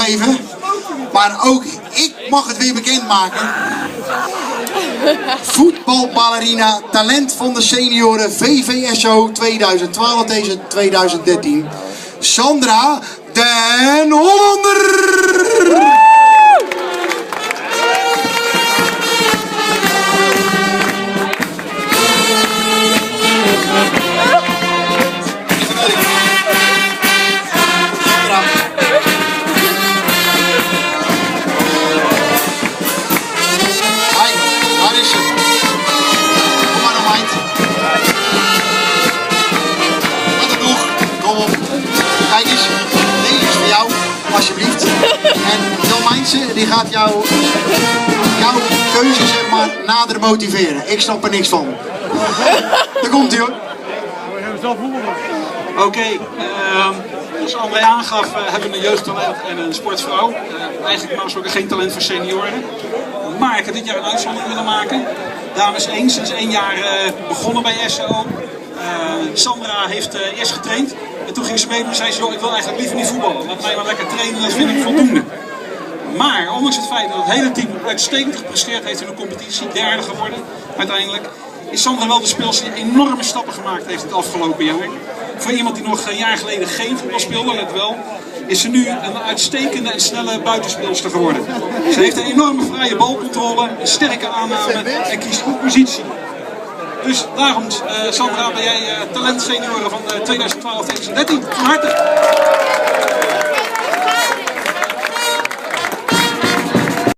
even. Maar ook ik mag het weer bekendmaken. Voetbalballerina, talent van de senioren VVSO 2012 tegen 2013. Sandra den Hollander. Alsjeblieft. En Jan Mijnsen die gaat jouw keuze zeg maar nader motiveren. Ik snap er niks van. Daar komt hij hoor. Oké, zoals André aangaf hebben we een jeugdtalent en een sportvrouw. Eigenlijk maar ook geen talent voor senioren. Maar ik heb dit jaar een uitzondering willen maken. Dames 1, sinds 1 jaar begonnen bij SO. Sandra heeft eerst getraind. En toen ging ze meedoen en zei ze, joh, ik wil eigenlijk liever niet voetballen. Laat mij maar lekker trainen, dat vind ik voldoende. Maar ondanks het feit dat het hele team uitstekend gepresteerd heeft in de competitie, derde geworden uiteindelijk, is Sandra wel de speelster die enorme stappen gemaakt heeft het afgelopen jaar. Voor iemand die nog een jaar geleden geen voetbal speelde, let wel, is ze nu een uitstekende en snelle buitenspeelster geworden. Ze heeft een enorme vrije balcontrole, een sterke aanname en kiest goed positie. Dus daarom, Sandra, ben jij talent senioren van 2012-2013. Van harte!